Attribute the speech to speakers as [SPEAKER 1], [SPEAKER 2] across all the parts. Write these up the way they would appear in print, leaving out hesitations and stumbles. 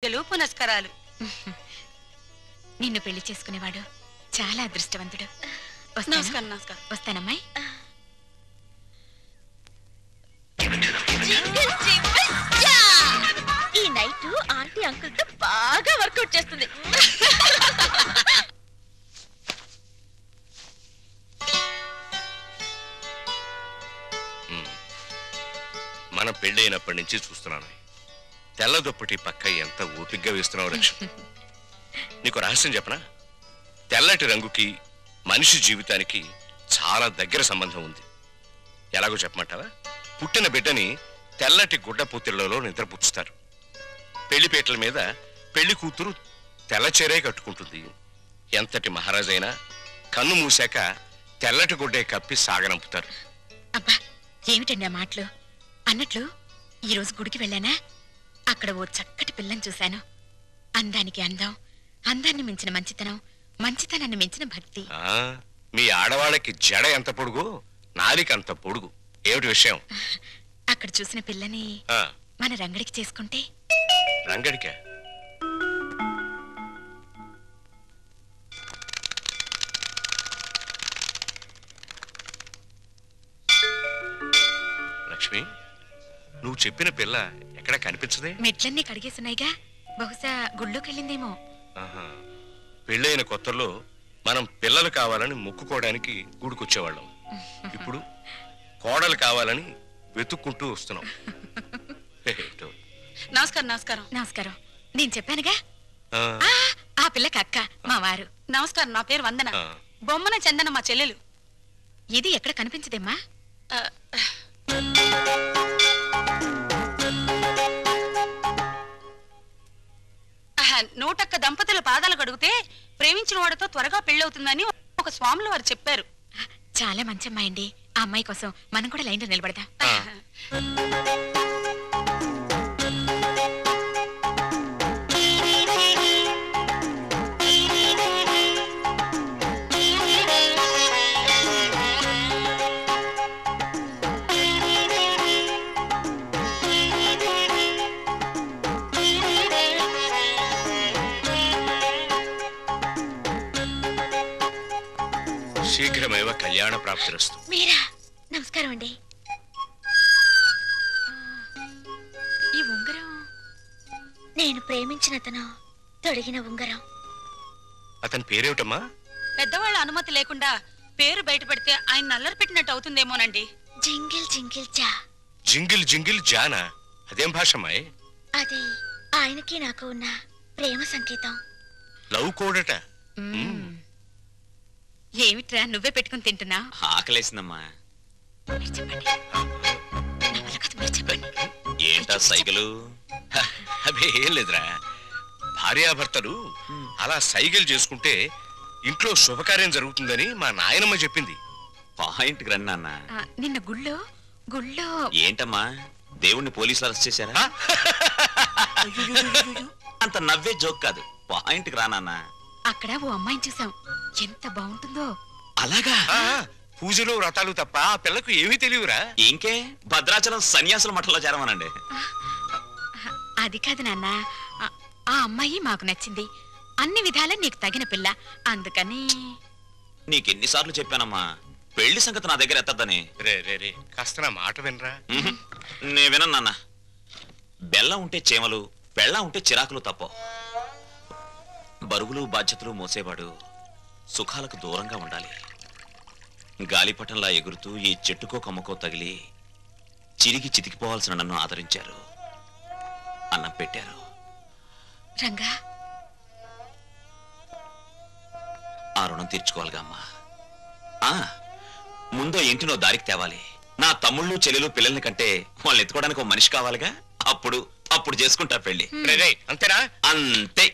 [SPEAKER 1] పూజలు పునస్కారాలు.
[SPEAKER 2] నిన్ను పెళ్లి చేసుకునేవాడు చాలా అదృష్టవంతుడు.
[SPEAKER 1] నమస్కారం. నమస్కారం.
[SPEAKER 2] వస్తానమ్మాయి.
[SPEAKER 3] ఈ నైట్ ఆంటీ అంకుల్ తో బాగా వర్కౌట్ చేస్తుంది.
[SPEAKER 4] మన పెళ్ళైనప్పటి నుంచి చూస్తున్నాను. తెల్ల దుప్పటి పక్క ఎంత ఓపిగ్గా వేస్తున్నావు లక్ష్మి. నీకు రహస్యం చెప్పనా? తెల్లటి రంగుకి మనిషి జీవితానికి చాలా దగ్గర సంబంధం ఉంది. ఎలాగో చెప్పమంటావా? పుట్టిన బిడ్డని తెల్లటి గుడ్డ పూతిళ్లలో నిద్రపుచ్చుతారు. పెళ్లిపేటల మీద పెళ్లి కూతురు తెల్లచీరే కట్టుకుంటుంది. ఎంతటి మహారాజైనా కన్ను మూసాక తెల్లటి గుడ్డే కప్పి సాగనంపుతారు.
[SPEAKER 2] అబ్బా ఏమిటండి ఆ మాటలు? అన్నట్లు ఈరోజు గుడికి వెళ్ళానా, అక్కడ ఓ చక్కటి పిల్లని చూశాను. అందానికి అందం, అందాన్ని మించిన మంచితనం, మంచితనాన్ని మించిన భక్తి.
[SPEAKER 4] మీ ఆడవాళ్ళకి జడ ఎంత పొడుగు, నాలిక అంత పొడుగు. ఏమిటి విషయం?
[SPEAKER 2] అక్కడ చూసిన పిల్లని మన రంగడికి చేసుకుంటే.
[SPEAKER 4] రంగడికా? లక్ష్మి, నువ్వు చెప్పిన పిల్ల ఎక్కడ కనిపించదే?
[SPEAKER 2] మెట్లన్నీ కడిగేస్తున్నాయిగా, బహుశా గుళ్ళోకెళ్ళిందేమో.
[SPEAKER 4] పెళ్ళైన కొత్తలో మనం పిల్లలు కావాలని మొక్కుకోవడానికి గుడికొచ్చేవాళ్ళం. ఇప్పుడు కోడలు కావాలని వెతుక్కుంటూ వస్తున్నాం.
[SPEAKER 1] నమస్కారం. నమస్కారం.
[SPEAKER 2] నమస్కారం. నేను చెప్పానుగా, ఆ పిల్లకి అక్క, మా వారు.
[SPEAKER 1] నమస్కారం. నా పేరు వందన. బొమ్మన చందన మా చెల్లెలు.
[SPEAKER 2] ఇది ఎక్కడ కనిపించదేమ్మా?
[SPEAKER 1] నూటొక్క దంపతుల పాదాలు కడిగితే ప్రేమించిన వాడితో త్వరగా పెళ్ళవుతుందని ఒక స్వాములు వారు చెప్పారు.
[SPEAKER 2] చాలా మంచి అమ్మాయి అండి. ఆ అమ్మాయి కోసం మనం కూడా లైన్లో నిలబడదాం.
[SPEAKER 4] శీఘ్రమేవ కళ్యాణ ప్రాప్తిరస్తు.
[SPEAKER 3] మీరా? నమస్కారం అండి.
[SPEAKER 2] ఈ ఉంగరం
[SPEAKER 3] నేను ప్రేమించిన అతను తొడిగిన ఉంగరం.
[SPEAKER 4] అతని పేరేమిటమ్మా?
[SPEAKER 1] పెద్దవాళ్ళ అనుమతి లేకుండా పేరు బయటపెడితే ఆయన నల్లరి పెట్టినట్టు అవుతుందేమోనండి.
[SPEAKER 3] జింగిల్ జింగిల్ జా.
[SPEAKER 4] జింగిల్ జింగిల్ జానా? అదేం భాషమ్మాయి?
[SPEAKER 3] అది ఆయనకి నాకు ఉన్న ప్రేమ సంకేతం.
[SPEAKER 4] లవ్ కోడట.
[SPEAKER 2] ఏమిట్రా నువ్వే పెట్టుకుని తింటున్నా?
[SPEAKER 5] ఆకలేసిందమ్మా.
[SPEAKER 2] చెప్పండి.
[SPEAKER 5] ఏంటా సైకిలు?
[SPEAKER 4] అదే ఏం లేదురా, భార్యాభర్తలు అలా సైకిల్ చేసుకుంటే ఇంట్లో శుభకార్యం జరుగుతుందని మా నాయనమ్మ చెప్పింది.
[SPEAKER 5] పాయింట్కి రండి నాన్న.
[SPEAKER 2] నిన్న గుళ్ళో
[SPEAKER 5] ఏంటమ్మా, దేవుణ్ణి పోలీసులు అరెస్ట్ చేశారా? అంత నవ్వే జోక్ కాదు, పాయింట్కి రా నాన్న.
[SPEAKER 2] అక్కడ ఓ అమ్మాయిని చూసాం, ఎంత బాగుంటుందో.
[SPEAKER 5] అలాగా?
[SPEAKER 4] పూజలు వ్రతాలు తప్ప ఆ పిల్లకు ఏమీ తెలియరా?
[SPEAKER 5] ఇంకే భద్రాచలం సన్యాసుల మఠంలో చేరమనండి.
[SPEAKER 2] అది కాదు నాన్న, ఆ అమ్మాయి మాకు నచ్చింది. అన్ని విధాలా నీకు తగిన పిల్ల, అందుకని.
[SPEAKER 5] నీకెన్నిసార్లు చెప్పానమ్మా పెళ్లి సంగతి నా దగ్గర ఎత్తద్దని.
[SPEAKER 4] రే రే రే, కాస్త నా మాట వినరా.
[SPEAKER 5] నే వినను నాన్న. బెల్లం ఉంటే చేమలు, బెల్లం ఉంటే చిరాకులు తప్ప. బరువులు బాధ్యతలు మోసేవాడు సుఖాలకు దూరంగా ఉండాలి. గాలిపటంలా ఎగురుతూ ఈ చెట్టుకో కమ్మకో తగిలి చిరిగి చితికిపోవాల్సిన నన్ను ఆదరించారు, అన్నం పెట్టారు.
[SPEAKER 2] రంగా,
[SPEAKER 5] ఆ రుణం తీర్చుకోవాలిగా అమ్మా. ముందో ఇంటినో దారికి తేవాలి. నా తమ్ముళ్ళు చెల్లెలు పిల్లల్ని కంటే వాళ్ళని ఎత్తుకోవడానికి ఒక మనిషి కావాలిగా. అప్పుడు చేసుకుంటా పెళ్లి.
[SPEAKER 4] అంతేనా?
[SPEAKER 5] అంతే.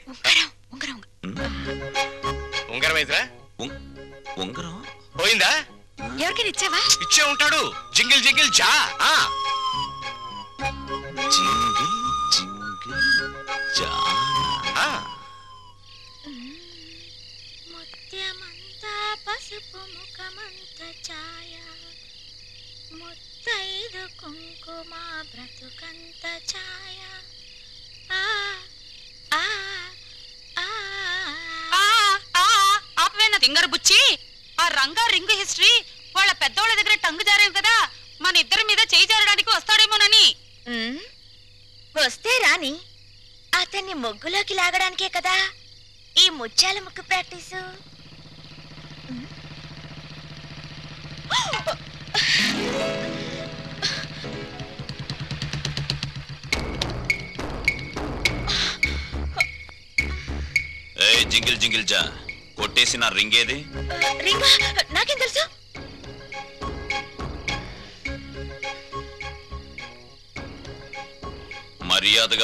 [SPEAKER 4] ఉంగరం అయితేరా?
[SPEAKER 5] ఉంగరం
[SPEAKER 4] పోయిందా?
[SPEAKER 2] ఎవరికైనా ఇచ్చావా?
[SPEAKER 4] ఇచ్చే ఉంటాడు. జింగిల్ జింగిల్ జా.
[SPEAKER 5] జింగిల్ జింగిల్ జా.
[SPEAKER 3] ముత్యమంతా పసుపు ముఖమంత ఛాయ, ముత్తైదు కుంకుమ బ్రతుకంత ఛాయ.
[SPEAKER 1] పెద్దోళ్ళ దగ్గర టంగు జారాం కదా, మన ఇద్దరి మీద చేయి జారడానికి వస్తాడేమోనని.
[SPEAKER 3] వస్తే రాని, అతన్ని ముగ్గులోకి లాగడానికే కదా ఈ ముత్యాల ముగ్గు ప్రాక్టీసు.
[SPEAKER 5] జింగిల్ జింగిల్ జా, కొట్టేసి నా రింగ్ ఏది?
[SPEAKER 3] రింగా? నాకేం తెలుసు?
[SPEAKER 5] మర్యాదగా